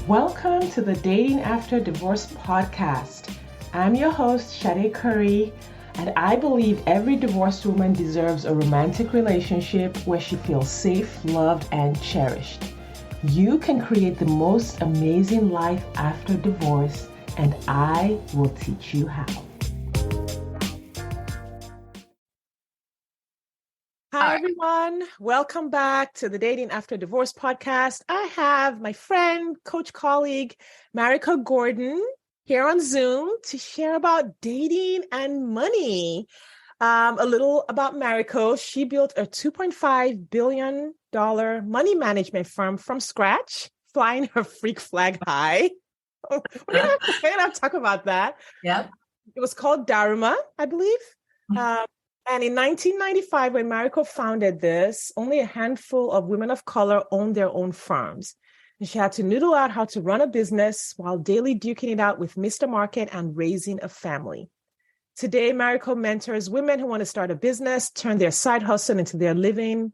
Welcome to the Dating After Divorce podcast. I'm your host, Shade Curry, and I believe every divorced woman deserves a romantic relationship where she feels safe, loved, and cherished. You can create the most amazing life after divorce, and I will teach you how. Hi, everyone. Welcome back to the Dating After Divorce podcast. I have my friend, coach, colleague, Mariko Gordon here on Zoom to share about dating and money. A little about Mariko. She built a $2.5 billion money management firm from scratch, flying her freak flag high. We're going to have to talk about that. Yep. It was called Dharma, I believe. And in 1995, when Mariko founded this, only a handful of women of color owned their own firms. And she had to noodle out how to run a business while daily duking it out with Mr. Market and raising a family. Today, Mariko mentors women who want to start a business, turn their side hustle into their living,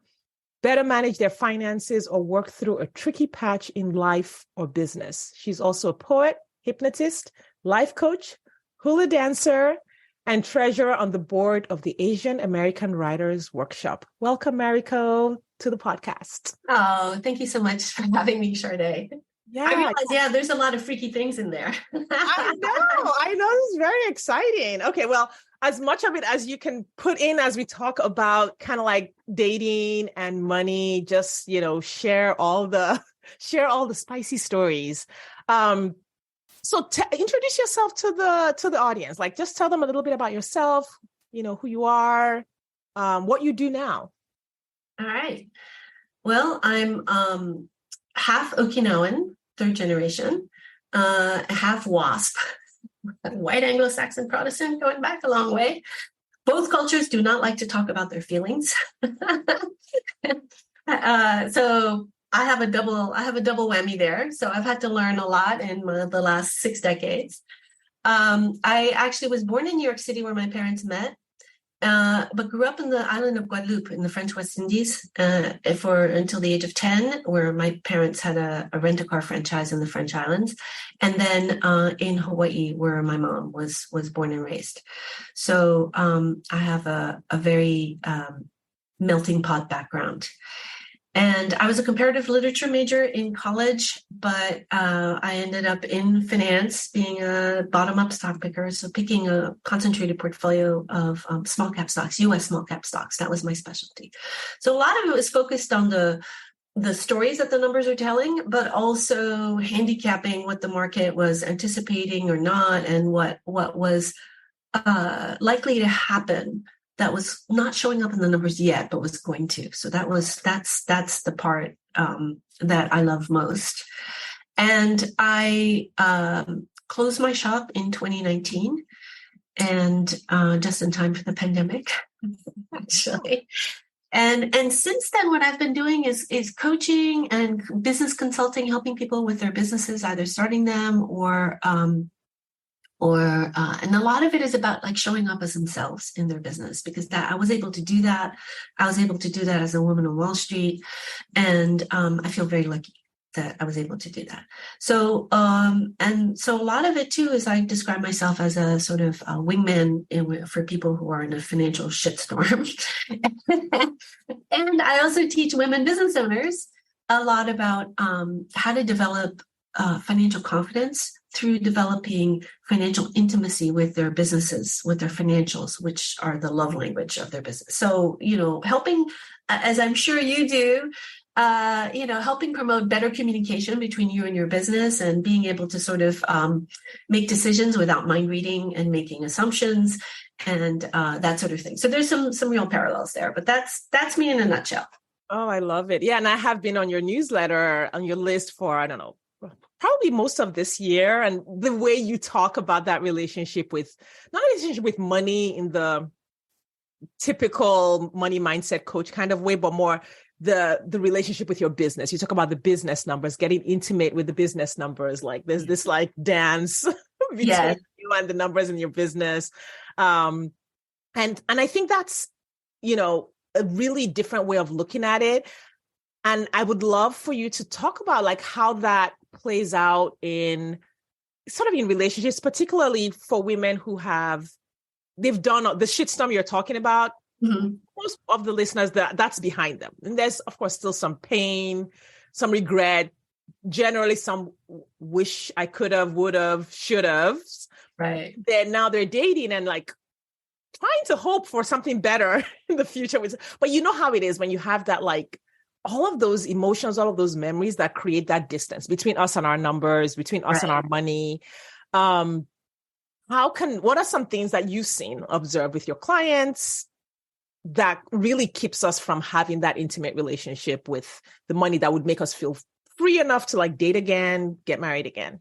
better manage their finances, or work through a tricky patch in life or business. She's also a poet, hypnotist, life coach, hula dancer, and treasurer on the board of the Asian American Writers Workshop. Welcome, Mariko, to the podcast. Oh, thank you so much for having me, Sade. Yeah, I realize, there's a lot of freaky things in there. I know. This is very exciting. Okay, well, as much of it as you can put in as we talk about kind of like dating and money, just, share all the spicy stories. So introduce yourself to the audience. Like, just tell them a little bit about yourself, who you are, what you do now. All right. Well, I'm half Okinawan, third generation, half WASP, white Anglo-Saxon Protestant, going back a long way. Both cultures do not like to talk about their feelings. So I have a double whammy there. So I've had to learn a lot in the last 6 decades. I actually was born in New York City where my parents met, but grew up in the island of Guadeloupe in the French West Indies until the age of 10, where my parents had a rent-a-car franchise in the French islands. And then in Hawaii, where my mom was born and raised. So I have a very melting pot background. And I was a comparative literature major in college, but I ended up in finance, being a bottom-up stock picker, so picking a concentrated portfolio of small cap stocks, U.S. small cap stocks. That was my specialty. So a lot of it was focused on the stories that the numbers are telling, but also handicapping what the market was anticipating or not, and what was likely to happen that was not showing up in the numbers yet, but was going to. So that's the part that I love most. And I closed my shop in 2019, and just in time for the pandemic, actually. And since then, what I've been doing is coaching and business consulting, helping people with their businesses, either starting them or and a lot of it is about like showing up as themselves in their business, because I was able to do that. I was able to do that as a woman on Wall Street. And I feel very lucky that I was able to do that. So, and so a lot of it too is I describe myself as a sort of a wingman for people who are in a financial shitstorm. And I also teach women business owners a lot about how to develop financial confidence through developing financial intimacy with their businesses, with their financials, which are the love language of their business. So, helping, as I'm sure you do, helping promote better communication between you and your business, and being able to sort of make decisions without mind reading and making assumptions and that sort of thing. So there's some real parallels there, but that's me in a nutshell. Oh, I love it. Yeah. And I have been on your newsletter, on your list for, I don't know, probably most of this year. And the way you talk about that relationship with, not a relationship with money in the typical money mindset coach kind of way, but more the relationship with your business. You talk about the business numbers, getting intimate with the business numbers. Like there's this like dance between you and the numbers in your business. And I think that's, a really different way of looking at it. And I would love for you to talk about like how that plays out in relationships, particularly for women who they've done the shitstorm you're talking about. Mm-hmm. Most of the listeners, that's behind them. And there's, of course, still some pain, some regret, generally some wish I could have, would have, should have. Right. Now they're dating and like trying to hope for something better in the future. But you know how it is when you have that, like, all of those emotions, all of those memories that create that distance between us and our numbers, between us and our money. What are some things that you've seen, observed with your clients that really keeps us from having that intimate relationship with the money that would make us feel free enough to like date again, get married again?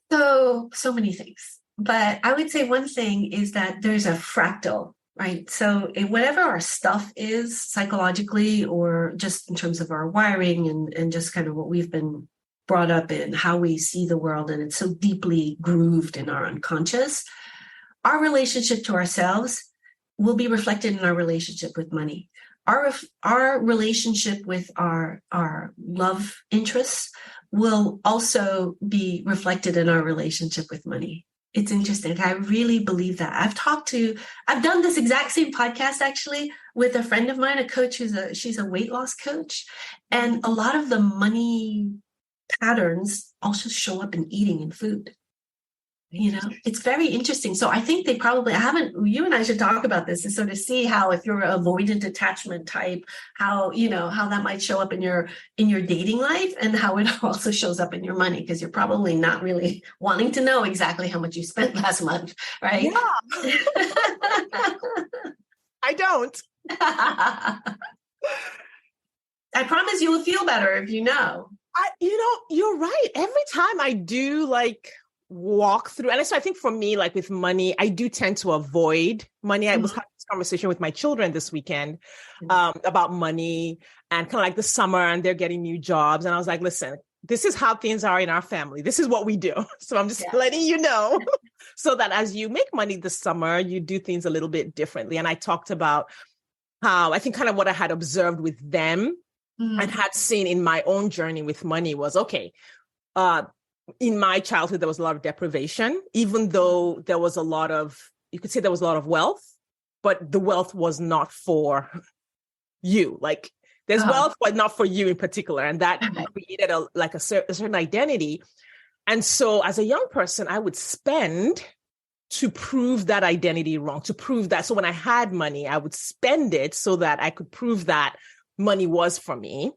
So many things. But I would say one thing is that there's a fractal, right? So whatever our stuff is psychologically, or just in terms of our wiring and just kind of what we've been brought up in, how we see the world, and it's so deeply grooved in our unconscious, our relationship to ourselves will be reflected in our relationship with money. Our relationship with our love interests will also be reflected in our relationship with money. It's interesting. I really believe that. I've done this exact same podcast actually with a friend of mine, a coach she's a weight loss coach. And a lot of the money patterns also show up in eating and food. You know, it's very interesting. So I think you and I should talk about this, and so to see how, if you're an avoidant attachment type, how that might show up in your dating life, and how it also shows up in your money, because you're probably not really wanting to know exactly how much you spent last month, right? Yeah. I don't. I promise you will feel better if you know. You're right. Every time I do like walk through, and so I think for me, like with money, I do tend to avoid money. I was having this conversation with my children this weekend about money and kind of like the summer, and they're getting new jobs. And I was like, listen, this is how things are in our family. This is what we do. So I'm just letting you know so that as you make money this summer, you do things a little bit differently. And I talked about how I think kind of what I had observed with them and had seen in my own journey with money was, okay, in my childhood, there was a lot of deprivation, even though there was you could say there was a lot of wealth, but the wealth was not for you. Like there's wealth, but not for you in particular. And that created a certain identity. And so as a young person, I would spend to prove that identity wrong, to prove that. So when I had money, I would spend it so that I could prove that money was for me.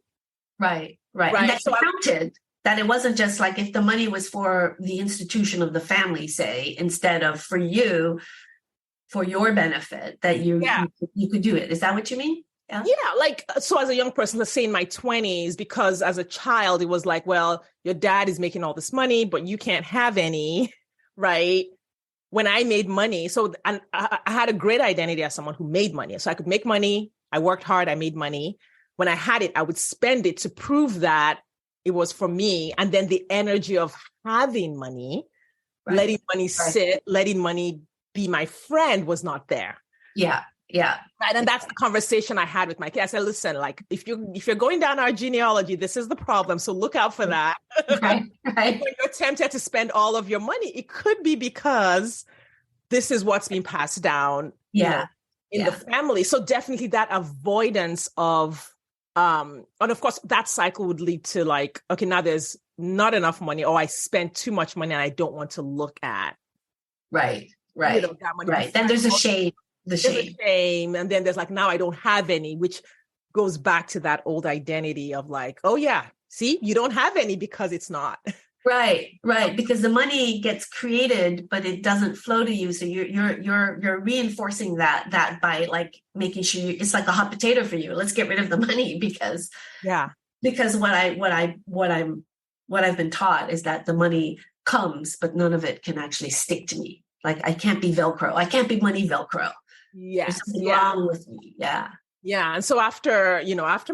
Right. And that counted. That it wasn't just like if the money was for the institution of the family, say, instead of for you, for your benefit, that you could do it. Is that what you mean? Yeah. Like, so as a young person, let's say in my 20s, because as a child, it was like, well, your dad is making all this money, but you can't have any, right? When I made money, and I had a great identity as someone who made money. So I could make money. I worked hard. I made money. When I had it, I would spend it to prove that it was for me. And then the energy of having money, letting money sit, letting money be my friend was not there. Yeah. Right. And that's the conversation I had with my kids. I said, listen, like if you're going down our genealogy, this is the problem. So look out for that. Right. When you're tempted to spend all of your money, it could be because this is what's being passed down in the family. So definitely that avoidance of and of course, that cycle would lead to like, okay, now there's not enough money, or I spent too much money and I don't want to look at. Right. That money. Right. Then there's a shame. The shame. And then there's like, now I don't have any, which goes back to that old identity of like, oh yeah, see, you don't have any because it's not. Right. Because the money gets created, but it doesn't flow to you. So you're reinforcing that by like making sure it's like a hot potato for you. Let's get rid of the money because what I've been taught is that the money comes, but none of it can actually stick to me. Like I can't be Velcro. I can't be money Velcro. Yes. There's something wrong with me. Yeah. Yeah. And so after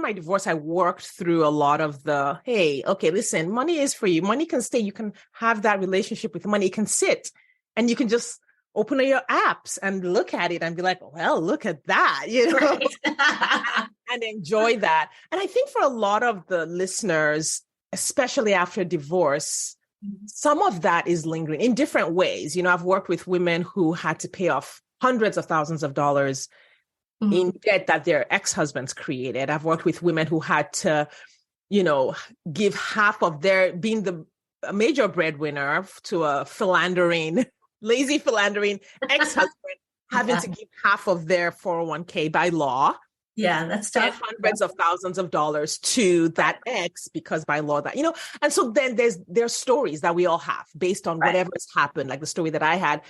my divorce, I worked through a lot of the, hey, okay, listen, money is for you. Money can stay. You can have that relationship with money. It can sit and you can just open your apps and look at it and be like, well, look at that, Right. and enjoy that. And I think for a lot of the listeners, especially after divorce, some of that is lingering in different ways. I've worked with women who had to pay off hundreds of thousands of dollars in debt that their ex-husbands created. I've worked with women who had to, give half of being a major breadwinner to a lazy philandering ex-husband, having to give half of their 401k by law. Yeah, that's tough. And hundreds of thousands of dollars to that ex because by law that, and so then there's stories that we all have based on whatever has happened, like the story that I had.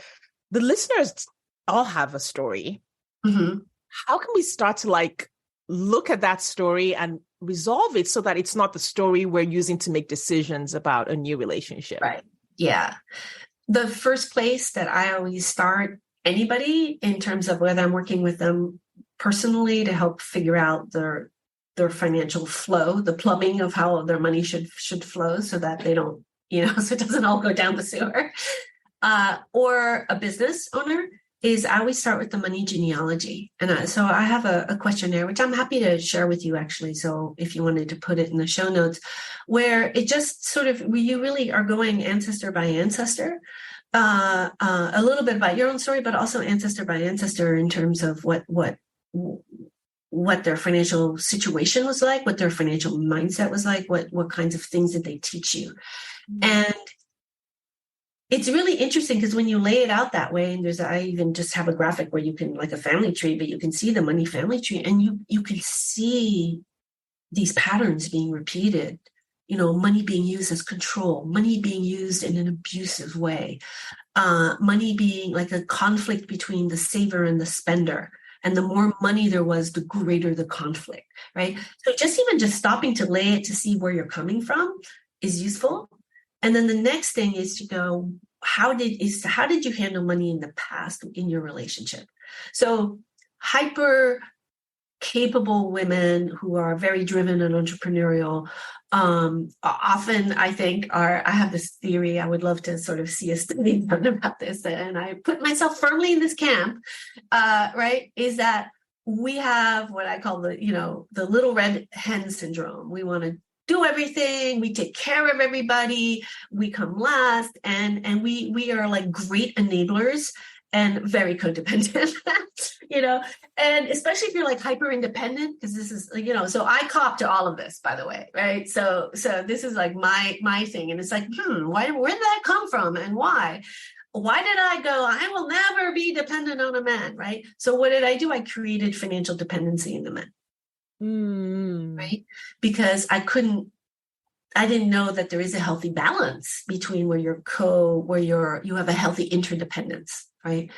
The listeners all have a story. Mm-hmm. How can we start to look at that story and resolve it so that it's not the story we're using to make decisions about a new relationship? Right. Yeah. The first place that I always start anybody in terms of whether I'm working with them personally to help figure out their financial flow, the plumbing of how their money should flow so that they don't, so it doesn't all go down the sewer, or a business owner, is I always start with the money genealogy. And so I have a questionnaire, which I'm happy to share with you, actually. So if you wanted to put it in the show notes, where it just sort of, you really are going ancestor by ancestor, a little bit about your own story, but also ancestor by ancestor in terms of what their financial situation was like, what their financial mindset was like, what kinds of things did they teach you. And it's really interesting because when you lay it out that way, and I even just have a graphic where you can, like a family tree, but you can see the money family tree, and you can see these patterns being repeated. Money being used as control, money being used in an abusive way, money being like a conflict between the saver and the spender. And the more money there was, the greater the conflict, right? So just stopping to lay it to see where you're coming from is useful. And then the next thing is to go, how did you handle money in the past in your relationship? So hyper capable women who are very driven and entrepreneurial, often I think I have this theory, I would love to sort of see a study done about this, and I put myself firmly in this camp, right, is that we have what I call the little red hen syndrome. We want to do everything, we take care of everybody, we come last, and we are like great enablers and very codependent, and especially if you're like hyper independent, because this is, so I cop to all of this, by the way, right? So this is like my thing. And it's like, where did that come from and why? Why did I go, I will never be dependent on a man, right? So what did I do? I created financial dependency in the men. Right? Because I didn't know that there is a healthy balance between where you have a healthy interdependence, right?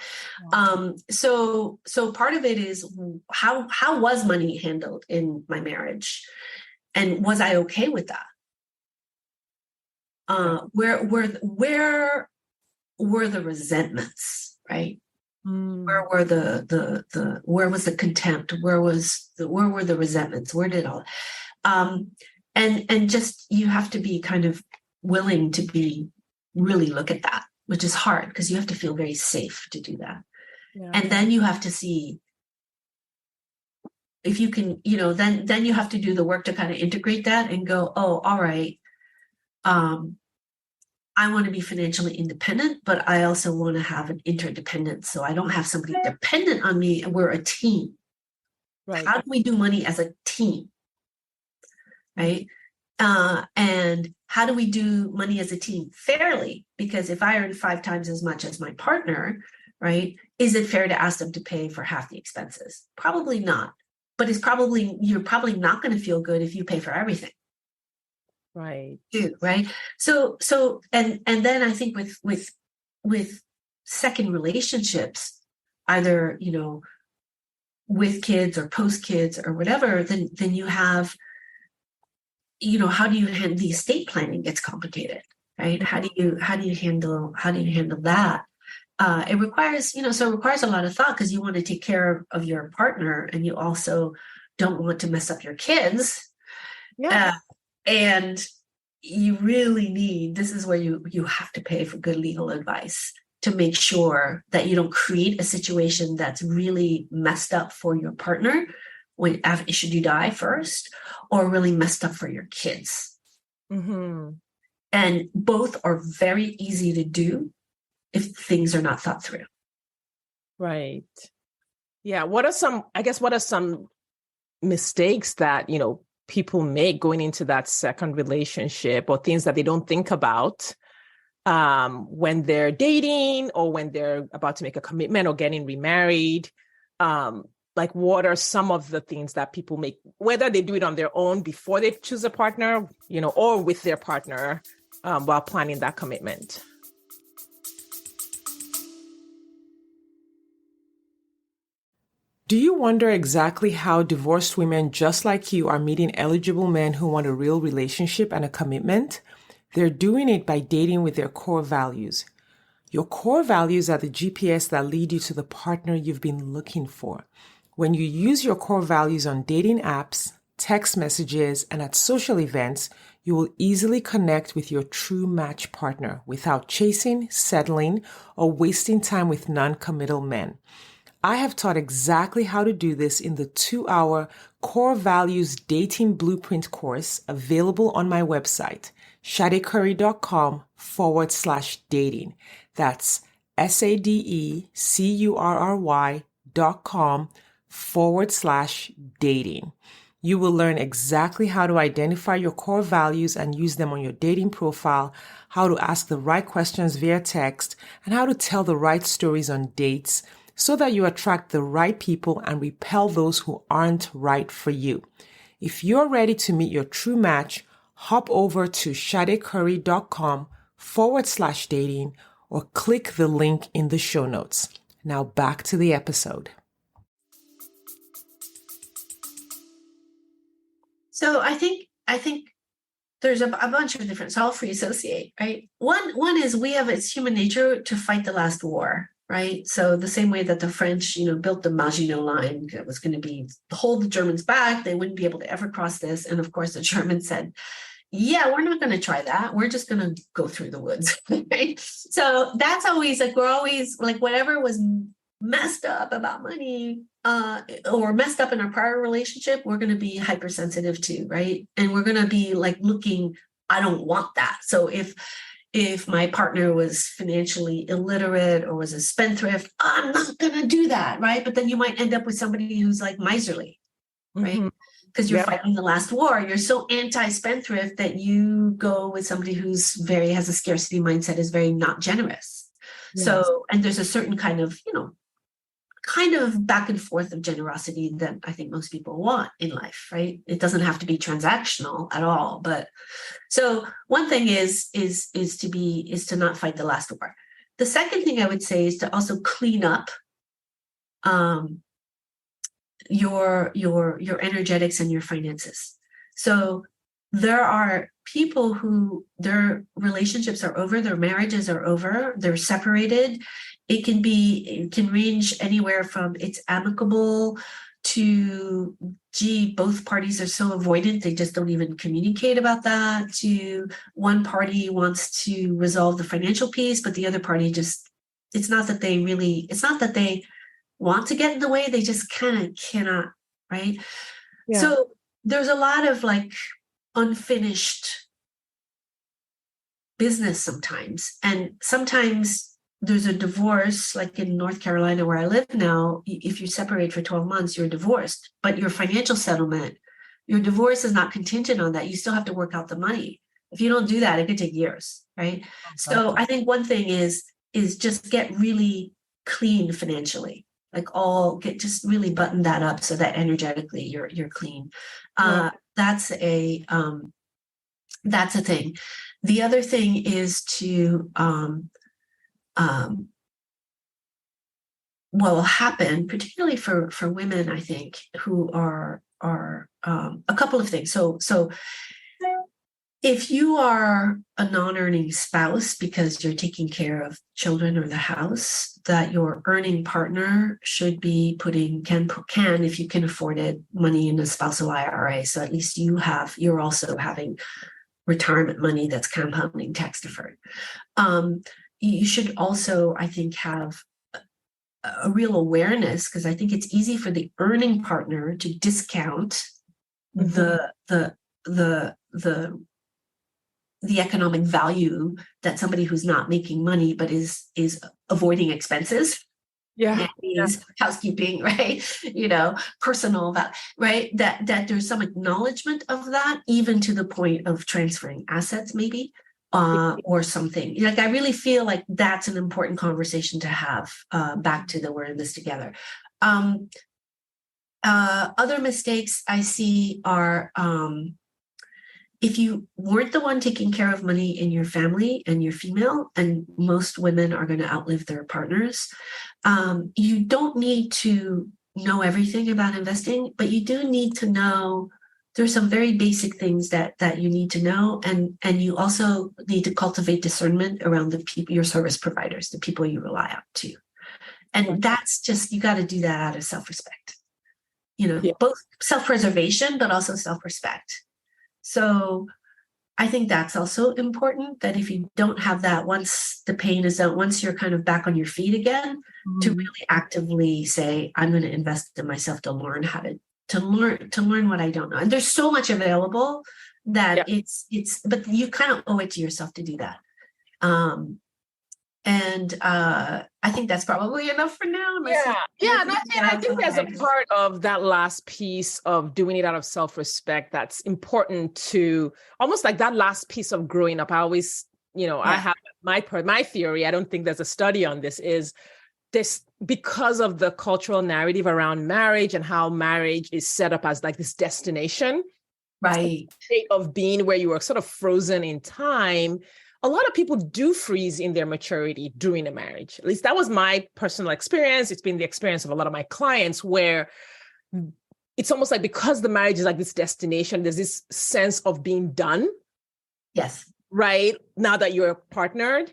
So part of it is how was money handled in my marriage, and was I okay with that? Where were the resentments, right? Where were where was the contempt? Where were the resentments? Where did all, and just, you have to be kind of willing to really look at that, which is hard because you have to feel very safe to do that. Yeah. And then you have to see if you can, then you have to do the work to kind of integrate that and go, oh, all right. I want to be financially independent, but I also want to have an interdependence. So I don't have somebody dependent on me, and we're a team. Right. How do we do money as a team? Right. And how do we do money as a team fairly? Because if I earn 5 times as much as my partner, right, is it fair to ask them to pay for half the expenses? Probably not. But you're probably not going to feel good if you pay for everything. Right. Right. So, and then I think with second relationships, either, with kids or post kids or whatever, then you have, how do you handle the estate planning gets complicated, right? How do you handle that? It requires, it requires a lot of thought because you want to take care of your partner, and you also don't want to mess up your kids. Yeah. And you really need, this is where you have to pay for good legal advice to make sure that you don't create a situation that's really messed up for your partner should you die first, or really messed up for your kids. Mm-hmm. And both are very easy to do if things are not thought through. Right. Yeah. What are some mistakes that, people make going into that second relationship, or things that they don't think about when they're dating, or when they're about to make a commitment or getting remarried? Like, what are some of the things that people make, whether they do it on their own before they choose a partner, or with their partner while planning that commitment? Do you wonder exactly how divorced women just like you are meeting eligible men who want a real relationship and a commitment? They're doing it by dating with their core values. Your core values are the GPS that lead you to the partner you've been looking for. When you use your core values on dating apps, text messages, and at social events, you will easily connect with your true match partner without chasing, settling, or wasting time with non-committal men. I have taught exactly how to do this in the 2-hour Core Values Dating Blueprint course available on my website, shadecurry.com/dating. That's SADECURY.com/dating. You will learn exactly how to identify your core values and use them on your dating profile, how to ask the right questions via text, and how to tell the right stories on dates, so that you attract the right people and repel those who aren't right for you. If you're ready to meet your true match, hop over to shadecurry.com/dating or click the link in the show notes. Now back to the episode. So I think there's a bunch of different, so I'll free associate, right? One is it's human nature to fight the last war. Right. So the same way that the French, built the Maginot Line, that was going to hold the Germans back. They wouldn't be able to ever cross this. And of course, the Germans said, yeah, we're not going to try that. We're just going to go through the woods. Right. So that's always we're always whatever was messed up about money or messed up in our prior relationship, we're going to be hypersensitive to. Right. And we're going to be looking, I don't want that. So if my partner was financially illiterate or was a spendthrift, I'm not going to do that, right? But then you might end up with somebody who's miserly, right? Because you're fighting the last war. You're so anti-spendthrift that you go with somebody who's has a scarcity mindset, is very not generous. Yes. So, and there's a certain kind of back and forth of generosity that I think most people want in life, right? It doesn't have to be transactional at all. But so one thing is to not fight the last war. The second thing I would say is to also clean up your energetics and your finances. So there are people who their relationships are over, their marriages are over, they're separated. It can range anywhere from it's amicable to, both parties are so avoidant, they just don't even communicate about that, to one party wants to resolve the financial piece, but the other party it's not that they want to get in the way, they just kind of cannot, right? Yeah. So there's a lot of unfinished business sometimes. And sometimes there's a divorce, like in North Carolina where I live now, if you separate for 12 months, you're divorced, but your financial settlement, your divorce is not contingent on that. You still have to work out the money. If you don't do that, it could take years, right? Okay. So I think one thing is just get really clean financially, just really button that up so that energetically you're clean. Yeah. That's a thing. The other thing is to what will happen, particularly for women, I think, who are a couple of things. So if you are a non-earning spouse because you're taking care of children or the house, that your earning partner should be can, if you can afford it, money in a spousal IRA. So at least you're also having retirement money that's compounding tax deferred. You should also, I think, have a real awareness, because I think it's easy for the earning partner to discount the economic value that somebody who's not making money but is avoiding expenses. Yeah. Nannies, housekeeping, right? Personal, right? That there's some acknowledgement of that, even to the point of transferring assets, maybe, or something. Like, I really feel like that's an important conversation to have, back to the we're in this together. Other mistakes I see are, if you weren't the one taking care of money in your family and you're female, and most women are going to outlive their partners, you don't need to know everything about investing, but you do need to know there's some very basic things that you need to know, and you also need to cultivate discernment around the people, your service providers, the people you rely on to. And that's just, you got to do that out of self-respect, both self-preservation, but also self-respect. So I think that's also important, that if you don't have that, once the pain is out, once you're kind of back on your feet again, to really actively say, I'm going to invest in myself to learn how to learn what I don't know. And there's so much available that it's, but you kind of owe it to yourself to do that. I think that's probably enough for now. I think there's a part of that last piece of doing it out of self-respect that's important, to almost like that last piece of growing up. I always, I have my theory, I don't think there's a study on this, is this, because of the cultural narrative around marriage and how marriage is set up as like this destination, right, state of being where you are sort of frozen in time. A lot of people do freeze in their maturity during a marriage. At least that was my personal experience. It's been the experience of a lot of my clients, where it's almost like, because the marriage is like this destination, there's this sense of being done. Yes. Right. Now that you're partnered.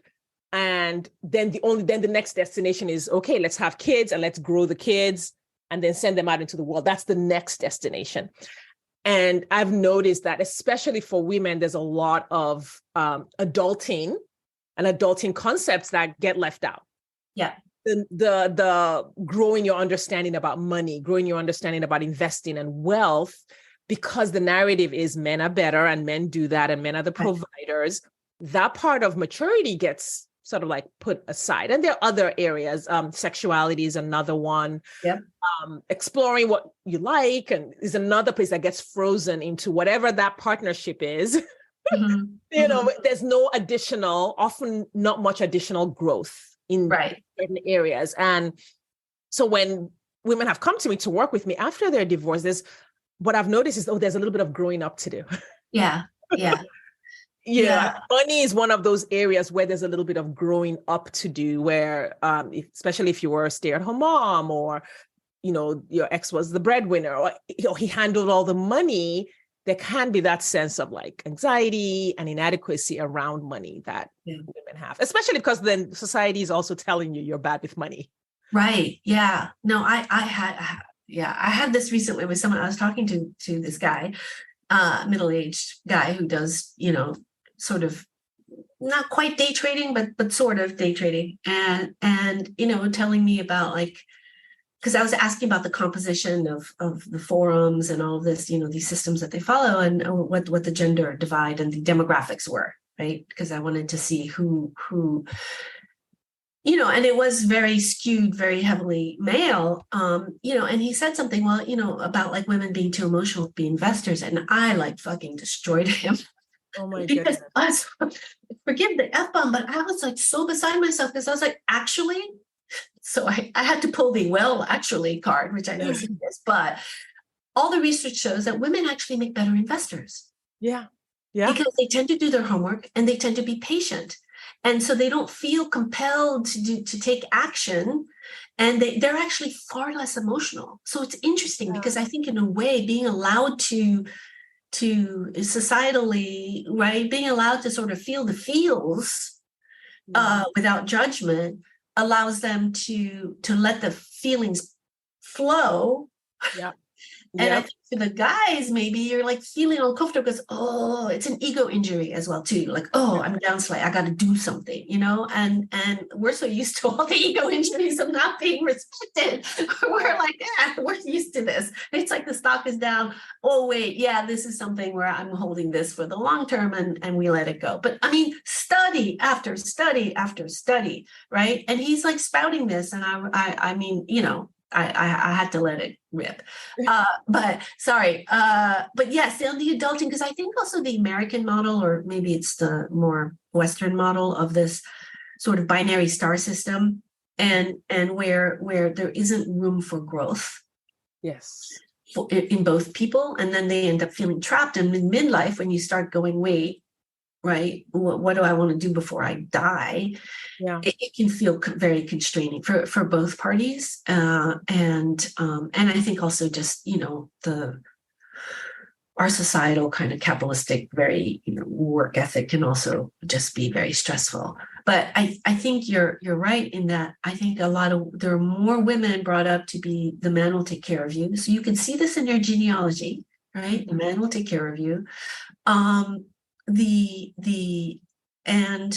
And then the next destination is, okay, let's have kids and let's grow the kids and then send them out into the world. That's the next destination. And I've noticed that, especially for women, there's a lot of adulting and adulting concepts that get left out. Yeah. The growing your understanding about money, growing your understanding about investing and wealth, because the narrative is men are better and men do that and men are the providers. That part of maturity gets sort of like put aside. And there are other areas. Sexuality is another one. Yep. Exploring what you like and is another place that gets frozen into whatever that partnership is. There's no additional, often not much additional growth in certain areas. And so when women have come to me to work with me after their divorce, what I've noticed is, there's a little bit of growing up to do. Yeah. Money is one of those areas where there's a little bit of growing up to do, where especially if you were a stay-at-home mom, or your ex was the breadwinner, or he handled all the money, there can be that sense of like anxiety and inadequacy around money that women have, especially because then society is also telling you you're bad with money. Right. Yeah. No, I had this recently with someone. I was talking to this guy, middle-aged guy who does, sort of not quite day trading, but sort of day trading. And telling me about, like, because I was asking about the composition of the forums and all of this, these systems that they follow, and what the gender divide and the demographics were, right? Because I wanted to see who, and it was very skewed, very heavily male, and he said something, about like women being too emotional to be investors. And I like fucking destroyed him. Oh my goodness. Because forgive the F-bomb, but I was like so beside myself, because I was like, actually, so I had to pull the actually card, which I know is this, but all the research shows that women actually make better investors. Yeah. Because they tend to do their homework and they tend to be patient. And so they don't feel compelled to take action, and they're actually far less emotional. So it's interesting because I think in a way being allowed to societally, right, being allowed to sort of feel the feels without judgment allows them to let the feelings flow And I Yep. think for the guys, maybe you're like feeling uncomfortable because, oh, it's an ego injury as well too. Like, oh, I'm down slight. I got to do something, and we're so used to all the ego injuries of not being respected. We're like, yeah, we're used to this. It's like the stock is down. Oh, wait, yeah, this is something where I'm holding this for the long term, and we let it go. But I mean, study after study after study, right? And he's like spouting this, and I mean, I had to let it rip. But sorry. But yes, on the adulting, because I think also the American model, or maybe it's the more Western model of this sort of binary star system, and where there isn't room for growth Yes. in both people, and then they end up feeling trapped. And in midlife, when you start going, wait, right, what do I want to do before I die? Yeah. It can feel very constraining for both parties, and I think also just our societal kind of capitalistic, very work ethic can also just be very stressful. But I think you're right in that. I think there are more women brought up to be the man will take care of you. So you can see this in your genealogy, right? The man will take care of you. And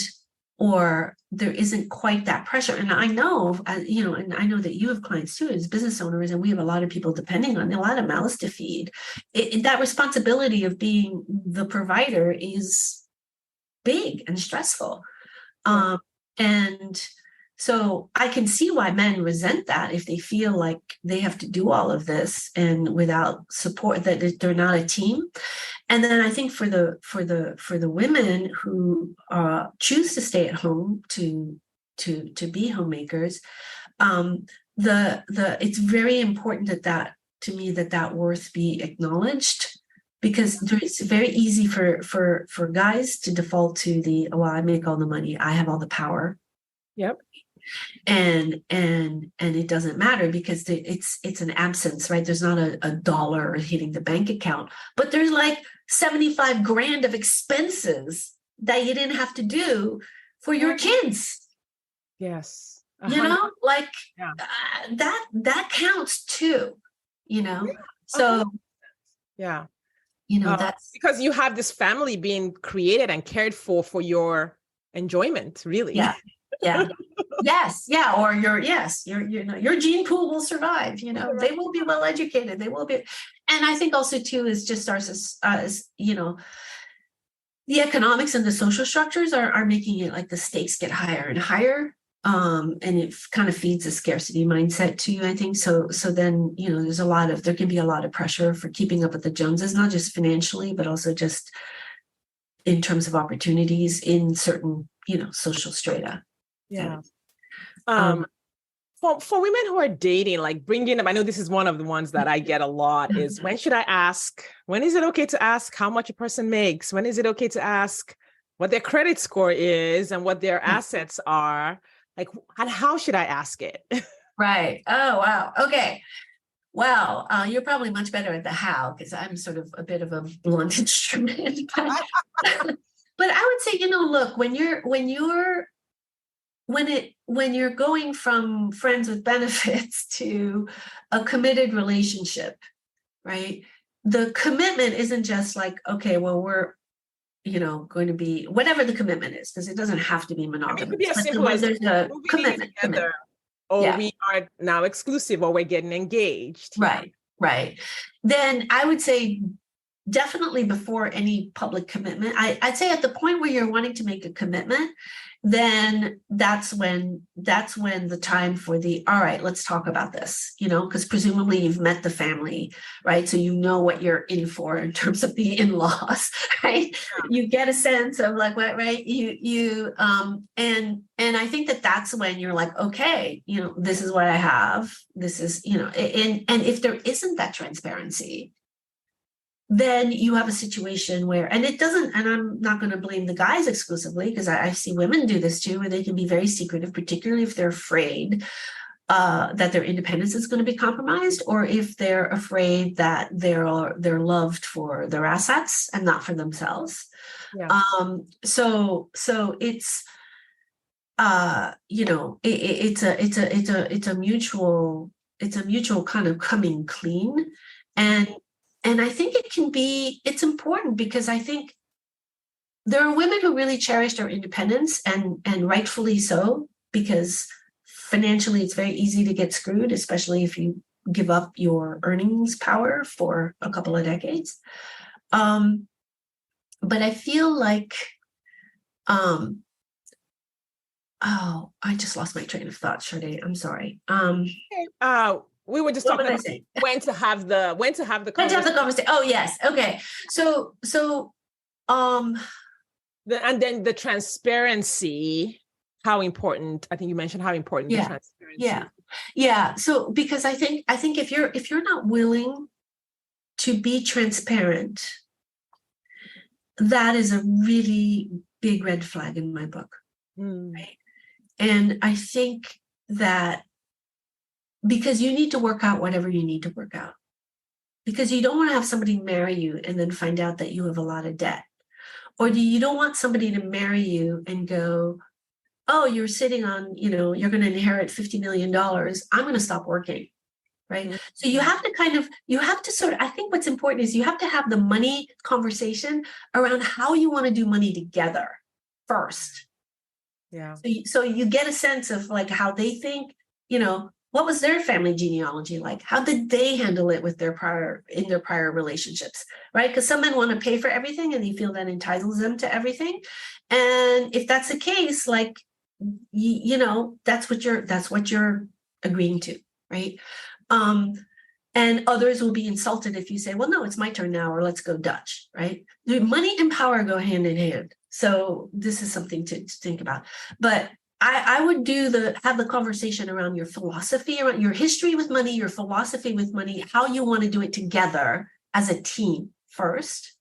or there isn't quite that pressure. And I know, and I know that you have clients too as business owners, and we have a lot of people depending on a lot of mouths to feed. That responsibility of being the provider is big and stressful. And so I can see why men resent that if they feel like they have to do all of this and without support, that they're not a team. And then I think for the women who choose to stay at home to be homemakers, it's very important that worth be acknowledged, because it's very easy for guys to default to I make all the money, I have all the power. Yep. And it doesn't matter because it's an absence, right? There's not a dollar hitting the bank account, but there's like 75 grand of expenses that you didn't have to do for your kids. Yes. Like Yeah. that counts too, so yeah. That's because you have this family being created and cared for your enjoyment, really. Yeah. Yes. Yeah. Or your gene pool will survive. They will be well educated. They will be. And I think also too is just the economics and the social structures are making it like the stakes get higher and higher. And it kind of feeds a scarcity mindset too, I think. So then, there can be a lot of pressure for keeping up with the Joneses, not just financially, but also just in terms of opportunities in certain, social strata. Yeah. For women who are dating, like bringing up, I know this is one of the ones that I get a lot, is when is it okay to ask how much a person makes? When is it okay to ask what their credit score is and what their assets are? Like, and how should I ask it? Right. Oh, wow. Okay. Well, you're probably much better at the how, because I'm sort of a bit of a blunt instrument. But I would say, look, when you're going from friends with benefits to a committed relationship, right? The commitment isn't just like, okay, well, we're, going to be whatever the commitment is, because it doesn't have to be monogamous. It could be as simple as there's a commitment, or we are now exclusive, or we're getting engaged. Right. Then I would say definitely before any public commitment, I'd say at the point where you're wanting to make a commitment, then that's when the time for all right, let's talk about this, because presumably you've met the family, right? So what you're in for in terms of the in-laws, right? Yeah. You get a sense of like what, right? And I think that's when you're like, okay, this is what I have. This is, and if there isn't that transparency, then you have a situation where, and I'm not going to blame the guys exclusively, because I see women do this too, where they can be very secretive, particularly if they're afraid that their independence is going to be compromised, or if they're afraid that they're loved for their assets and not for themselves. Yeah. So it's it's a mutual kind of coming clean. And I think it's important because I think there are women who really cherish their independence, and rightfully so, because financially it's very easy to get screwed, especially if you give up your earnings power for a couple of decades. But I feel like, oh, I just lost my train of thought, Sade. I'm sorry. We were just talking about when to have the conversation. Oh, yes. Okay. So and then the transparency, how important, I think you mentioned how important the transparency. Yeah. So because I think if you're not willing to be transparent, that is a really big red flag in my book. Right? And I think that because you need to work out whatever you need to work out, because you don't want to have somebody marry you and then find out that you have a lot of debt, or you don't want somebody to marry you and go, oh, you're sitting on, you're going to inherit $50 million. I'm going to stop working. Right. So you have to I think what's important is you have to have the money conversation around how you want to do money together first. Yeah. So you get a sense of like how they think, what was their family genealogy like? How did they handle it with their prior relationships? Right. Because some men want to pay for everything and they feel that entitles them to everything. And if that's the case, like, that's what you're agreeing to. Right. And others will be insulted if you say, well, no, it's my turn now, or let's go Dutch, right? Money and power go hand in hand. So this is something to think about. But I would have the conversation around your philosophy, around your history with money, your philosophy with money, how you want to do it together as a team first.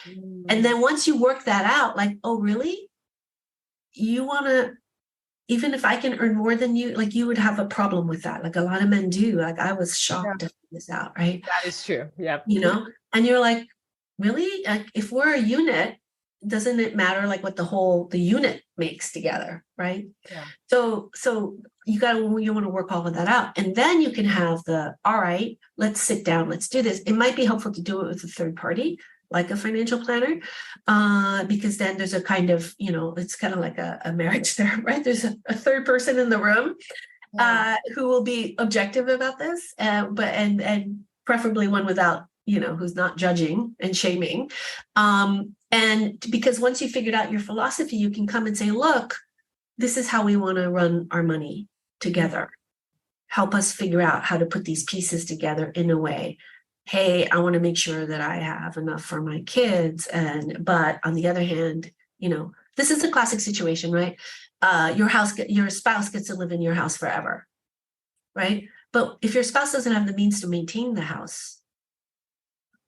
And then once you work that out, like, oh, really? You want to, even if I can earn more than you, like you would have a problem with that. Like a lot of men do. Like I was shocked to find this out, right? That is true. Yeah. And you're like, really? Like if we're a unit, doesn't it matter like what the unit makes together, right? Yeah. So you want to work all of that out. And then you can have all right, let's sit down, let's do this. It might be helpful to do it with a third party, like a financial planner, because then there's a kind of, it's kind of like a marriage there, right? There's a third person in the room who will be objective about this, but preferably one without, who's not judging and shaming. And because once you figured out your philosophy, you can come and say, look, this is how we want to run our money together. Help us figure out how to put these pieces together in a way. Hey, I want to make sure that I have enough for my kids. But on the other hand, this is a classic situation, right? Your spouse gets to live in your house forever, right? But if your spouse doesn't have the means to maintain the house,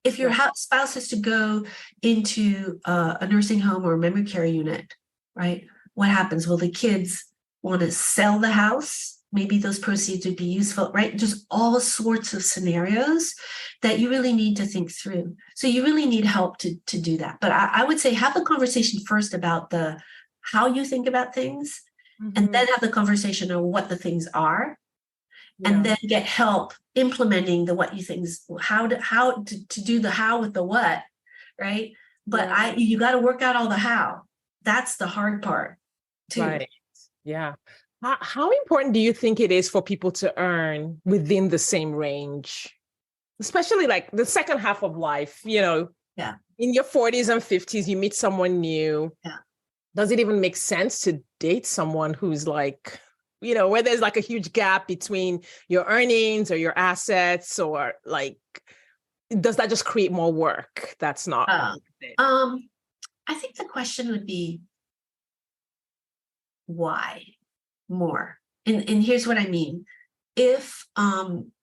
if your spouse has to go into a nursing home or a memory care unit, right? What happens? Will the kids want to sell the house? Maybe those proceeds would be useful, right? Just all sorts of scenarios that you really need to think through. So you really need help to do that. But I would say have the conversation first about how you think about things, and then have the conversation on what the things are, and then get help implementing the what you things, how to do the how with the what, right? But you got to work out all the how. That's the hard part too. Right. Yeah. How important do you think it is for people to earn within the same range, especially like the second half of life? In your 40s and 50s, you meet someone new. Yeah. Does it even make sense to date someone who's like, where there's like a huge gap between your earnings or your assets, or like, does that just create more work? That's not. I think the question would be, why more? And here's what I mean. If,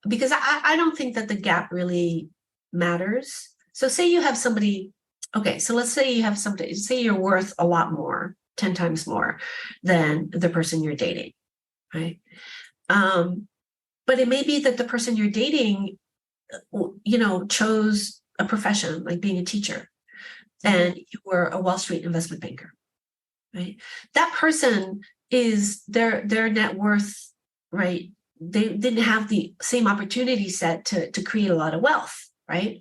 because I don't think that the gap really matters. So say you have somebody, okay, so let's say you have somebody, say you're worth a lot more, 10 times more than the person you're dating, right? But it may be that the person you're dating, chose a profession like being a teacher, and you were a Wall Street investment banker, right? That person is their net worth, right? They didn't have the same opportunity set to create a lot of wealth, right?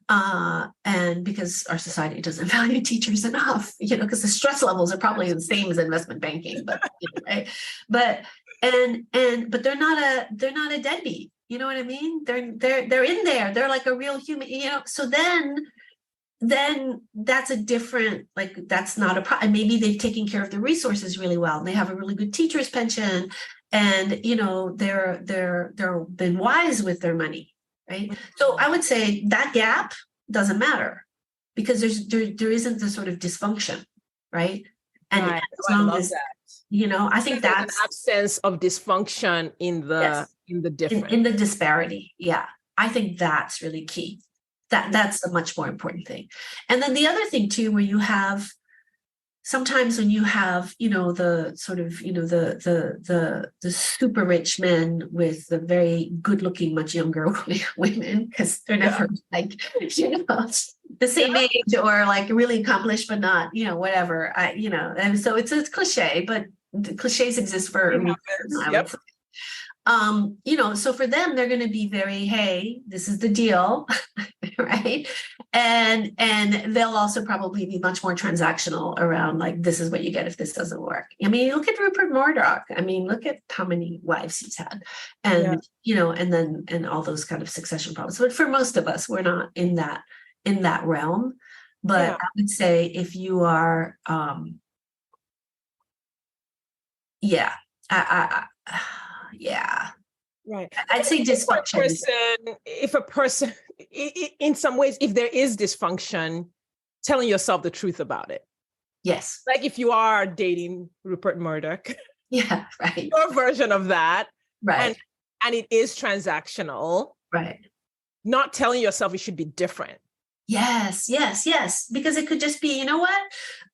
And because our society doesn't value teachers enough, because the stress levels are probably the same as investment banking, but right. But but they're not a deadbeat. You know what I mean? They're in there. They're like a real human. So then that's a different, like, that's not a problem. Maybe they've taken care of the resources really well. They have a really good teacher's pension, and they're been wise with their money. Right. So I would say that gap doesn't matter, because there isn't the sort of dysfunction, right? And right. as long as that. I think that's an absence of dysfunction in the difference, in the disparity. Yeah, I think that's really key. That's a much more important thing. And then the other thing too, where you have sometimes when you have, the sort of, the super rich men with the very good looking, much younger women, because they're never like, the same age, or like really accomplished, but not, whatever. And so it's cliche, but the cliches exist for a reason, I would say. So for them, they're going to be very, hey, this is the deal, right? And they'll also probably be much more transactional around, like, this is what you get if this doesn't work. I mean, look at Rupert Murdoch. I mean, look at how many wives he's had, and and all those kind of succession problems. But for most of us, we're not in that realm. But I would say if you are, right. I'd say dysfunction. If a person, in some ways, if there is dysfunction, telling yourself the truth about it. Yes. Like if you are dating Rupert Murdoch. Yeah, right. Your version of that. Right. And it is transactional. Right. Not telling yourself it should be different. Yes. Because it could just be, you know what?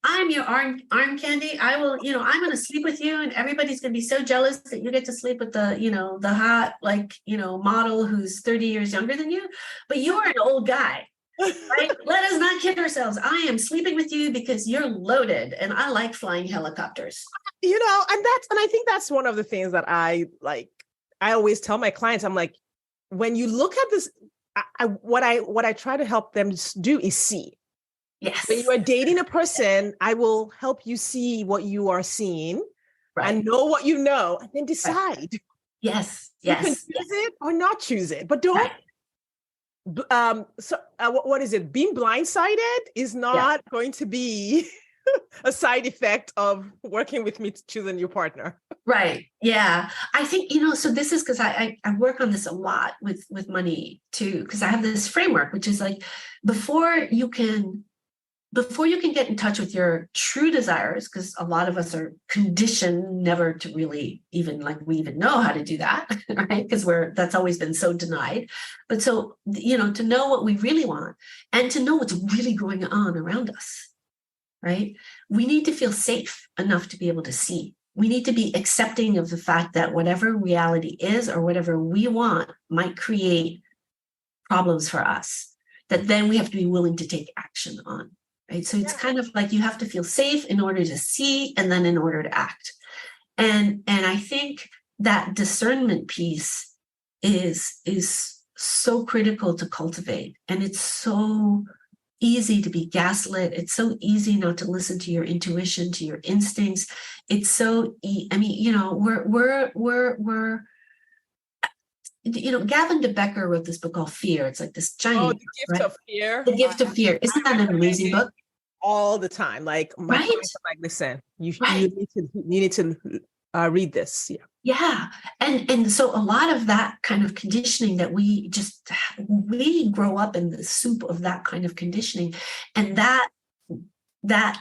I'm your arm candy. I will, I'm going to sleep with you, and everybody's going to be so jealous that you get to sleep with the, the hot, like, model who's 30 years younger than you, but you're an old guy, right? Let us not kid ourselves. I am sleeping with you because you're loaded and I like flying helicopters. And I think that's one of the things that I always tell my clients. I'm like, when you look at this, what I try to help them do is see. Yes. When you are dating a person, I will help you see what you are seeing, and know what you know, and then decide. Right. Yes. You can choose it or not choose it, but don't. Right. What is it? Being blindsided is not going to be a side effect of working with me to choose a new partner. Right. Yeah. I think, so this is because I work on this a lot with money too, because I have this framework, which is like, before you can get in touch with your true desires, because a lot of us are conditioned never to really even know how to do that, right? Because that's always been so denied. But so, to know what we really want and to know what's really going on around us, right? We need to feel safe enough to be able to see. We need to be accepting of the fact that whatever reality is or whatever we want might create problems for us, that then we have to be willing to take action on. Right. So it's kind of like you have to feel safe in order to see, and then in order to act. And I think that discernment piece is so critical to cultivate. And it's so easy to be gaslit. It's so easy not to listen to your intuition, to your instincts. It's so Gavin de Becker wrote this book called Fear. It's like this giant. The Gift of Fear. The Gift of Fear. Isn't that an amazing book? All the time. Like my clients are like, listen, you need to read this. Yeah. And so a lot of that kind of conditioning that we grow up in the soup of that kind of conditioning, and that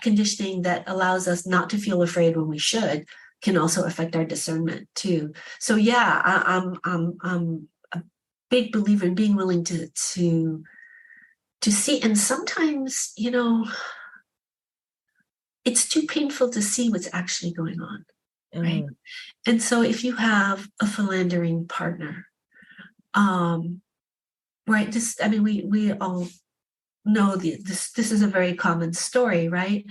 conditioning that allows us not to feel afraid when we should can also affect our discernment too. So I'm a big believer in being willing to see. And sometimes, it's too painful to see what's actually going on, right? And so if you have a philandering partner, right, we all know this is a very common story, right?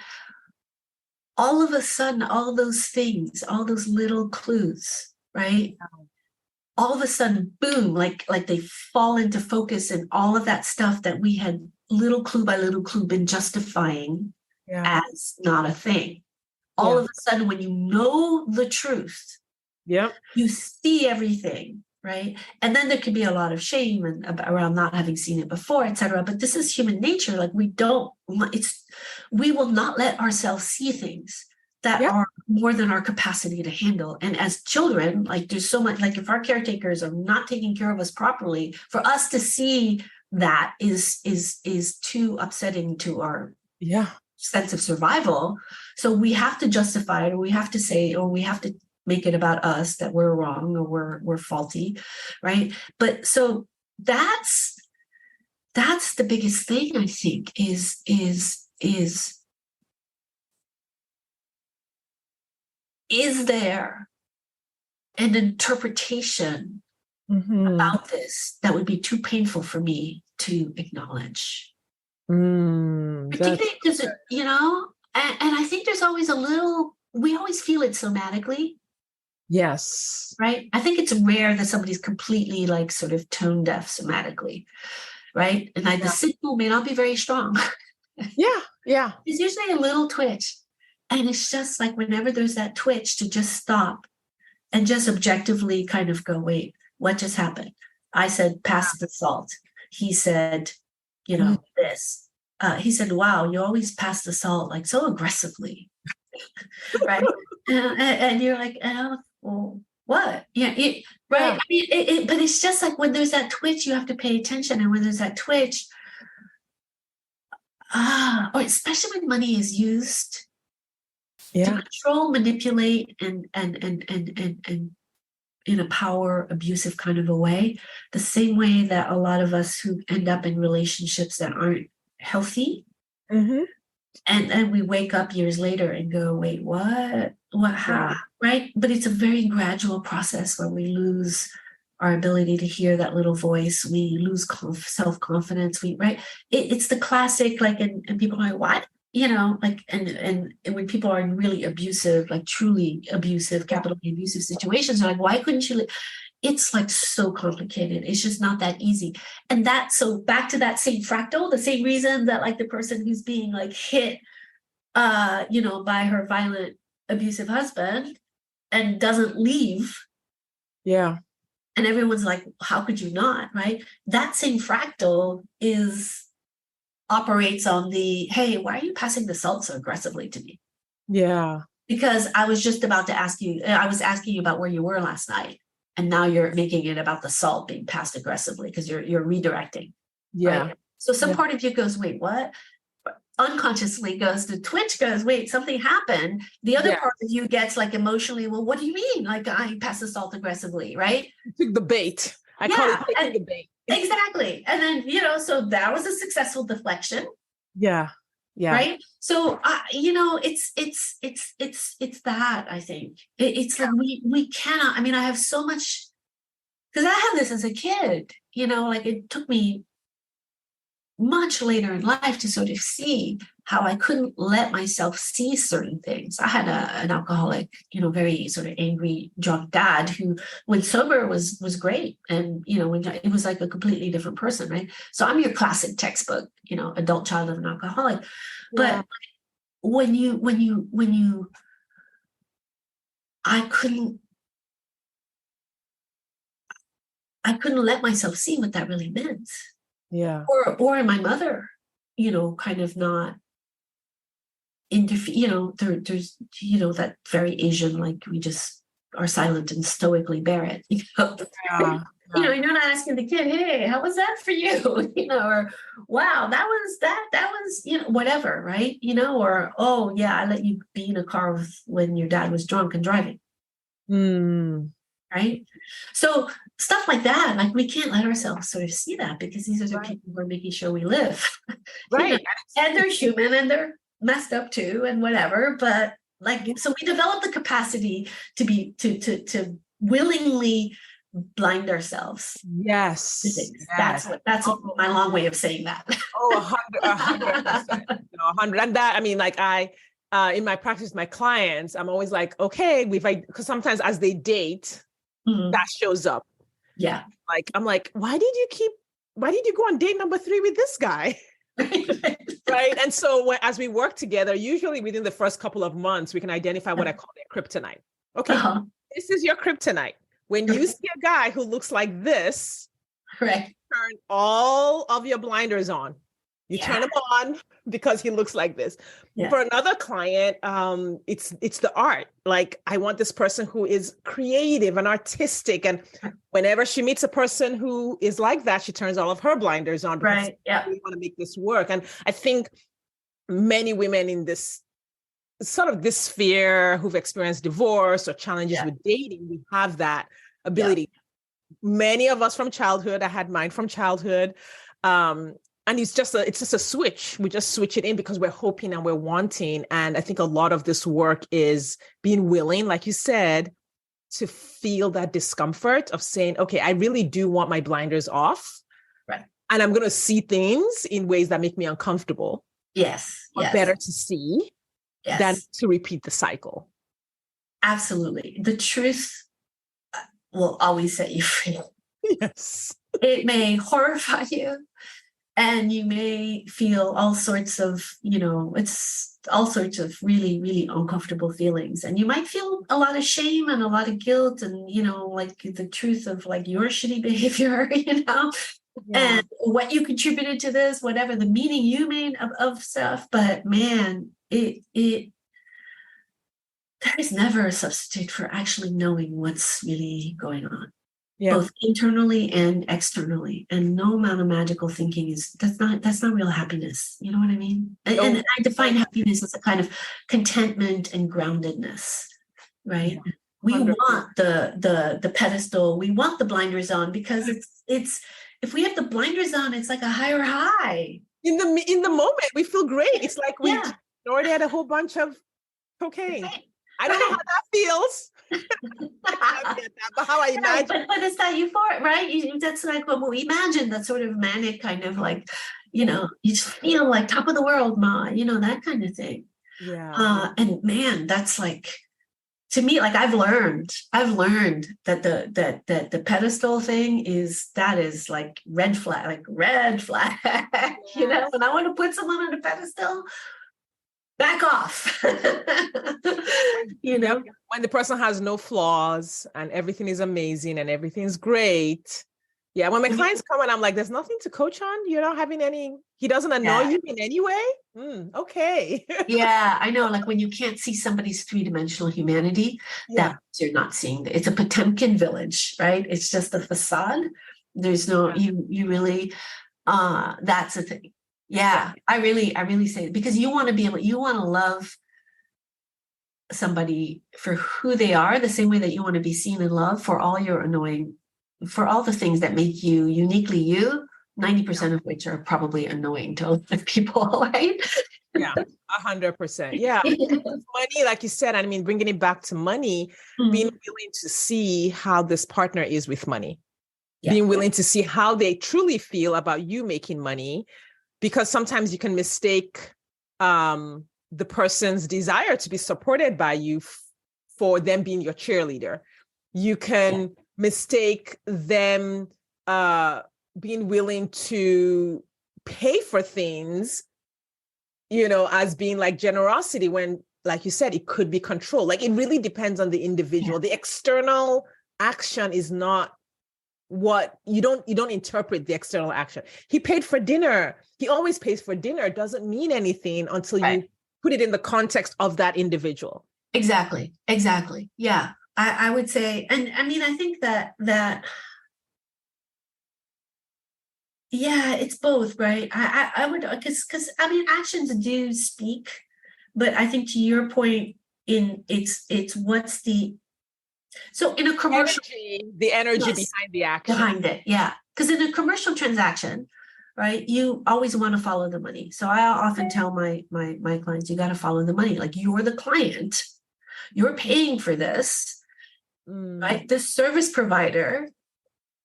All of a sudden, all those things, all those little clues, right? all of a sudden, boom, like they fall into focus, and all of that stuff that we had little clue by little clue been justifying as not a thing. All of a sudden, when you know the truth, you see everything, right? And then there could be a lot of shame and around not having seen it before, etc. But this is human nature. Like we will not let ourselves see things that are more than our capacity to handle. And as children, like there's so much, like if our caretakers are not taking care of us properly, for us to see that is too upsetting to our sense of survival. So we have to justify it, or we have to say, or we have to make it about us that we're wrong or we're faulty, right? But so that's the biggest thing, I think, is there an interpretation about this that would be too painful for me to acknowledge? Particularly because, you know, and I think there's always we always feel it somatically. Yes. Right? I think it's rare that somebody's completely like sort of tone deaf somatically, right? And the signal may not be very strong. Yeah. It's usually a little twitch. And it's just like whenever there's that twitch, to just stop and just objectively kind of go, wait, what just happened? I said, pass the salt. He said, you know, this. He said, wow, you always pass the salt like so aggressively. Right? And you're like, well, what? Yeah, right. I mean, but it's just like when there's that twitch, you have to pay attention. And when there's that twitch, or especially when money is used to control, manipulate, and in a power abusive kind of a way, the same way that a lot of us who end up in relationships that aren't healthy, and we wake up years later and go, wait, what, how, right? But it's a very gradual process where we lose our ability to hear that little voice. We lose self-confidence. It's the classic, like, and people are like, what? You know, like, and when people are in really abusive, like truly abusive, capital A abusive situations, they're like, why couldn't you? It's like so complicated. It's just not that easy. And so back to that same fractal, the same reason that like the person who's being like hit, you know, by her violent abusive husband and doesn't leave. Yeah. And everyone's like, how could you not? Right. That same fractal operates on the, hey, why are you passing the salt so aggressively to me? Yeah. Because I was just about to I was asking you about where you were last night. And now you're making it about the salt being passed aggressively because you're redirecting. Yeah. Right? So some part of you goes, wait, what? Unconsciously goes, the twitch goes, wait, something happened. The other part of you gets like emotionally, well, what do you mean? Like I pass the salt aggressively, right? Took the bait. I call it taking the bait. Exactly. And then, you know, so that was a successful deflection. Yeah. Right. So, you know, it's that, I think it's like, we cannot, I mean, I have so much, because I had this as a kid, you know, like it took me much later in life to sort of see how I couldn't let myself see certain things. I had an alcoholic, you know, very sort of angry, drunk dad who, when sober, was great. And, you know, when it was like a completely different person, right? So I'm your classic textbook, you know, adult child of an alcoholic. But when you, I couldn't let myself see what that really meant. Yeah. Or my mother, you know, kind of not interfere, you know, there's, you know, that very Asian, like we just are silent and stoically bear it, you know. You know, you're not asking the kid, hey, how was that for you? You know, or wow, that was, you know, whatever, right? You know, or oh yeah, I let you be in a car when your dad was drunk and driving. Right? So stuff like that, like we can't let ourselves sort of see that because these are the people who are making sure we live. Right. You know? And they're human and they're messed up too and whatever. But like, so we develop the capacity to willingly blind ourselves. Yes. That's my long way of saying that. 100%. 100. And that, I mean, like in my practice, my clients, I'm always like, okay, because sometimes as they date, that shows up. Yeah. Like, I'm like, why did you go on date number 3 with this guy? Right. And so as we work together, usually within the first couple of months, we can identify what I call their kryptonite. Okay, this is your kryptonite. When you see a guy who looks like this, right, turn all of your blinders on. You turn them on because he looks like this. Yeah. For another client, it's the art. Like, I want this person who is creative and artistic. And whenever she meets a person who is like that, she turns all of her blinders on. Right. Yeah. We want to make this work. And I think many women in this sort of this sphere who've experienced divorce or challenges with dating, we have that ability. Many of us from childhood, I had mine from childhood. And it's just a switch. We just switch it in because we're hoping and we're wanting. And I think a lot of this work is being willing, like you said, to feel that discomfort of saying, okay, I really do want my blinders off. Right. And I'm going to see things in ways that make me uncomfortable. Yes. Or better to see than to repeat the cycle. Absolutely. The truth will always set you free. Yes. It may horrify you. And you may feel all sorts of, it's all sorts of really, really uncomfortable feelings. And you might feel a lot of shame and a lot of guilt and, like the truth of like your shitty behavior, and what you contributed to this, whatever the meaning you made of stuff. But man, there is never a substitute for actually knowing what's really going on. Both internally and externally, and no amount of magical thinking that's not real happiness. You know what I mean? And I define happiness as a kind of contentment and groundedness, right? Yeah. We want the pedestal, we want the blinders on because it's if we have the blinders on, it's like a higher high. In the moment, we feel great. It's like we already had a whole bunch of cocaine. I don't know how that feels. But how I imagine. But it's that euphoric, right? That's like what we imagine, that sort of manic kind of like, you just feel like top of the world, ma, that kind of thing. Yeah. And man, that's like, to me, like I've learned that the pedestal thing is like red flag, yes. When I want to put someone on a pedestal, back off. When the person has no flaws and everything is amazing and everything's great. Yeah. When my clients come and I'm like, there's nothing to coach on. You're not having he doesn't annoy you in any way. Okay. Yeah, I know. Like when you can't see somebody's 3-dimensional humanity, that you're not seeing. It's a Potemkin village, right? It's just a facade. There's no, you really, that's the thing. Yeah, I really say it because you want to love somebody for who they are, the same way that you want to be seen and loved for all the things that make you uniquely you, 90% of which are probably annoying to other people, right? Yeah, 100%. Yeah. Money, like you said, I mean, bringing it back to money, being willing to see how this partner is with money, being willing to see how they truly feel about you making money. Because sometimes you can mistake the person's desire to be supported by you for them being your cheerleader. You can mistake them being willing to pay for things, as being like generosity when, like you said, it could be control. Like it really depends on the individual. The external action is not what you don't interpret the external action. He paid for dinner. He always pays for dinner. It doesn't mean anything until you put it in the context of that individual. Exactly. Yeah. I would say, and I mean, I think that it's both, right? I would, because I mean, actions do speak, but I think to your point, it's what's so in a commercial, the energy behind the action. Behind it, yeah. Because in a commercial transaction, right, you always want to follow the money. So I often tell my clients, you got to follow the money. Like you're the client, you're paying for this, right? The service provider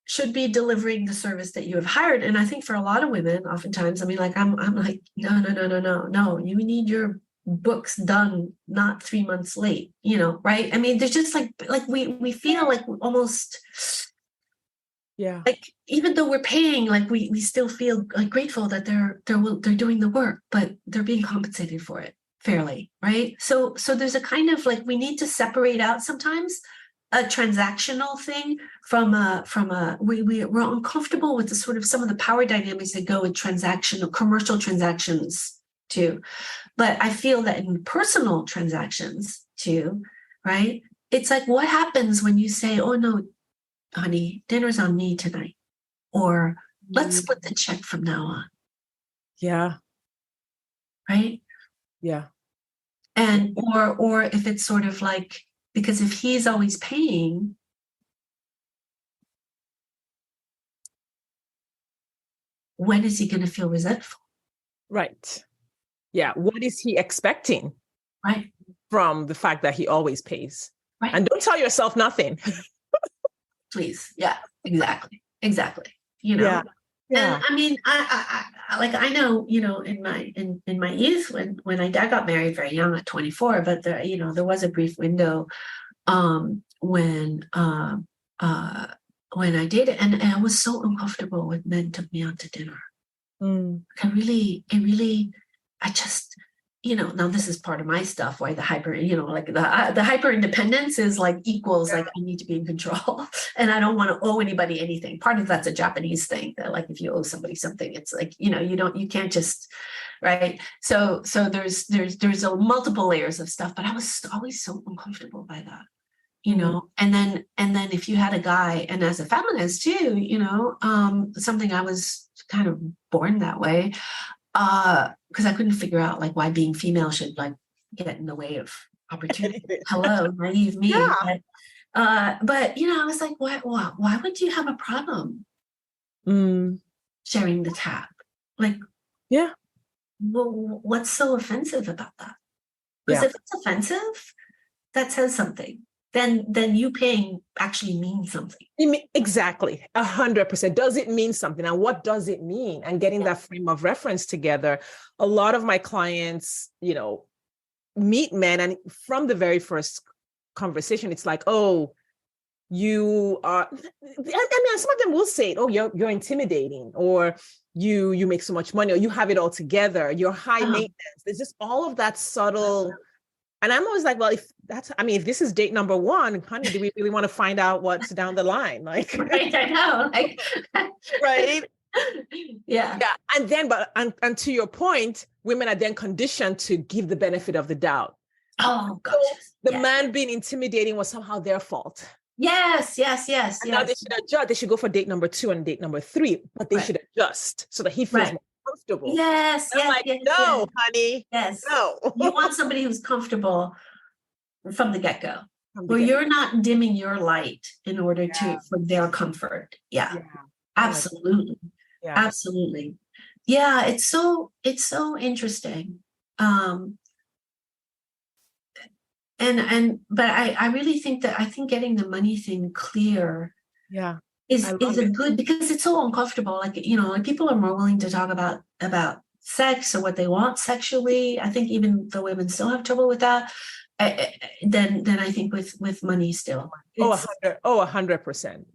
should be delivering the service that you have hired. And I think for a lot of women, oftentimes, I mean, like I'm like, no, you need your books done not 3 months late, right? I mean, there's just like we feel like almost Yeah. Like, even though we're paying, like we still feel like grateful that they're doing the work, but they're being compensated for it fairly, right? So there's a kind of like, we need to separate out sometimes a transactional thing we're uncomfortable with the sort of some of the power dynamics that go with transactional commercial transactions too. But I feel that in personal transactions too, right? It's like, what happens when you say, oh no, honey, dinner's on me tonight, or let's split the check from now on. Yeah. Right. Yeah. And or if it's sort of like, because if he's always paying, when is he going to feel resentful? Right. Yeah. What is he expecting? Right. From the fact that he always pays. Right. And don't tell yourself nothing. Please. Yeah, exactly. Exactly. You know, yeah. And I mean, I know, in my youth when my dad got married very young at 24, but there was a brief window when I did, and I was so uncomfortable when men took me out to dinner. I just, now this is part of my stuff, why the hyper, like the hyper independence is like equals like, I need to be in control and I don't want to owe anybody anything. Part of that's a Japanese thing that, like, if you owe somebody something, it's like, you can't just, right. So there's a multiple layers of stuff, but I was always so uncomfortable by that. And then if you had a guy, and as a feminist too, something I was kind of born that way, because I couldn't figure out like why being female should like get in the way of opportunity. Hello, naive me. Yeah. But I was like, why would you have a problem sharing the tab? Like, yeah. Well, what's so offensive about that? Because if it's offensive, that says something. Then you paying actually means something. Exactly. 100%. Does it mean something? And what does it mean? And getting that frame of reference together. A lot of my clients, meet men, and from the very first conversation, it's like, oh, you are, I mean, some of them will say, oh, you're intimidating, or you make so much money, or you have it all together, you're high maintenance. There's just all of that subtle. And I'm always like, well, if this is date number one, honey, do we really want to find out what's down the line? Like, right, I know. Like, right. Yeah. And then, and to your point, women are then conditioned to give the benefit of the doubt. Oh, gosh. So the man being intimidating was somehow their fault. Yes. And now they should adjust. They should go for date number 2 and date number 3, but they should adjust so that he feels more comfortable. Yes. No, honey. Yes. No. You want somebody who's comfortable from the get-go, where you're not dimming your light in order for their comfort. Yeah. Absolutely. Yeah. Absolutely. Yeah. It's so interesting. But I really think getting the money thing clear is a good, because it's so uncomfortable. Like, like people are more willing to talk about sex or what they want sexually. I think even the women still have trouble with that. Than I think with money still. 100%.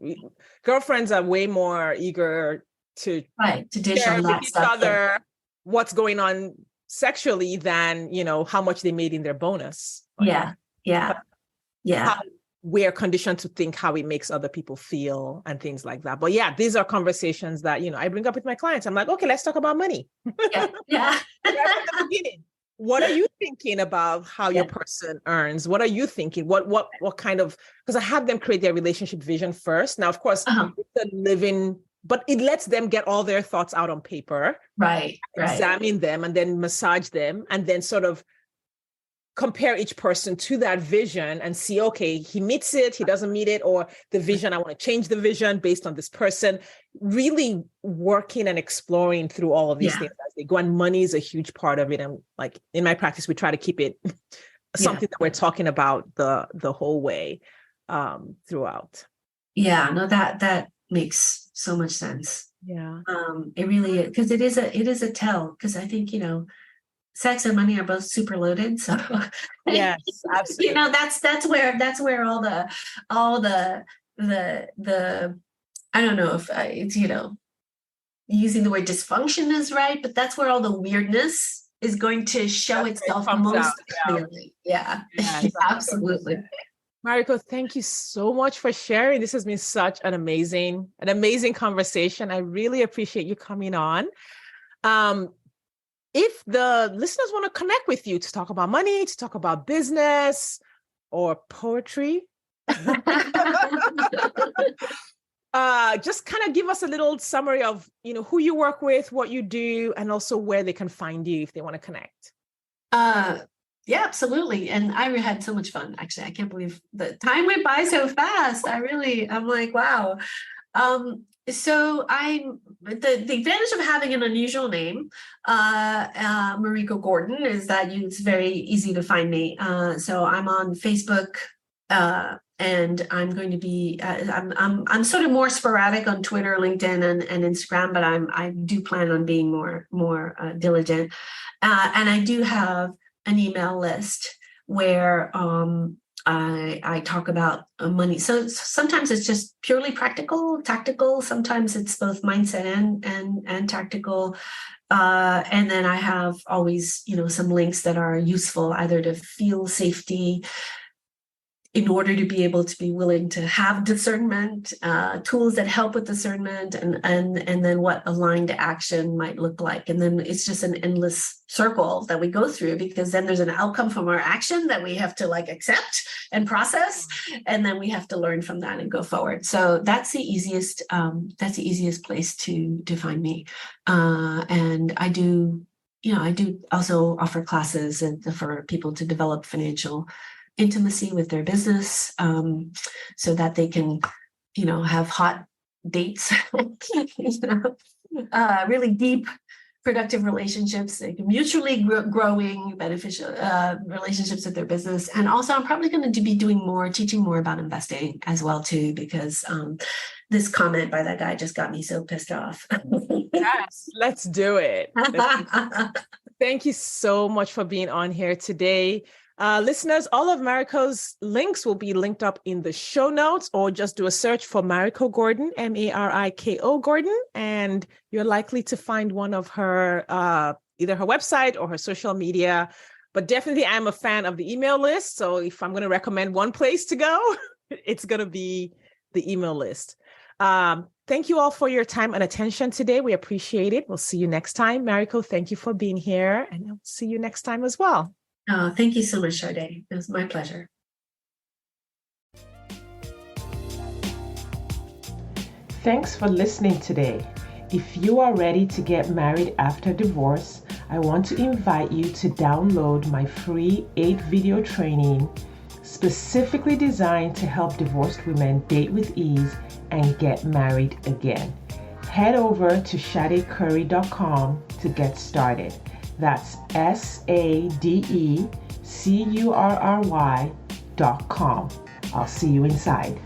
Girlfriends are way more eager to dish on that each stuff. Other what's going on sexually than how much they made in their bonus. Yeah. How we're conditioned to think how it makes other people feel and things like that. But these are conversations that I bring up with my clients. I'm like, okay, let's talk about money. Yeah. Right from the beginning. What are you thinking about how your person earns? What are you thinking? What kind of, because I have them create their relationship vision first. Now, of course, it's a living, but it lets them get all their thoughts out on paper. Right. Examine them and then massage them and then sort of compare each person to that vision and see, okay, he meets it, he doesn't meet it, or the vision, I want to change the vision based on this person. Really working and exploring through all of these things as they go. And money is a huge part of it. And like in my practice, we try to keep it something that we're talking about the whole way throughout. Yeah, no, that makes so much sense. Yeah. It really, because it is a tell, because I think, sex and money are both super loaded. So yes, absolutely. That's where all the I don't know if it's, using the word dysfunction is right, but that's where all the weirdness is going to show That's where it itself comes out. most clearly. Yeah, Yes, 100%. absolutely. Mariko, thank you so much for sharing. This has been such an amazing conversation. I really appreciate you coming on. If the listeners want to connect with you to talk about money, to talk about business or poetry, just kind of give us a little summary of, who you work with, what you do, and also where they can find you if they want to connect. Yeah, absolutely. And I had so much fun. Actually, I can't believe the time went by so fast. I'm like, wow. So the advantage of having an unusual name, Mariko Gordon, is that it's very easy to find me. So I'm on Facebook, and I'm going to be I'm sort of more sporadic on Twitter, LinkedIn, and Instagram, but I do plan on being more diligent. And I do have an email list where I talk about money. So sometimes it's just purely practical, tactical. Sometimes it's both mindset and tactical. And then I have always, some links that are useful either to feel safety in order to be able to be willing to have discernment, tools that help with discernment, and then what aligned action might look like. And then it's just an endless circle that we go through, because then there's an outcome from our action that we have to accept and process, and then we have to learn from that and go forward. So that's the easiest place to find me. And I do also offer classes for people to develop financial intimacy with their business, so that they can, have hot dates, really deep, productive relationships, mutually growing, beneficial relationships with their business. And also, I'm probably going to be teaching more about investing as well too, because this comment by that guy just got me so pissed off. Yes, let's do it. Thank you so much for being on here today. Listeners, all of Mariko's links will be linked up in the show notes, or just do a search for Mariko Gordon, Mariko Gordon, and you're likely to find one of her, either her website or her social media. But definitely, I'm a fan of the email list. So if I'm going to recommend one place to go, it's going to be the email list. Thank you all for your time and attention today. We appreciate it. We'll see you next time. Mariko, thank you for being here, and I'll see you next time as well. Oh, thank you so much, Sade. It was my pleasure. Thanks for listening today. If you are ready to get married after divorce, I want to invite you to download my free 8-video training specifically designed to help divorced women date with ease and get married again. Head over to sadecurry.com to get started. That's SADECURRY.com. I'll see you inside.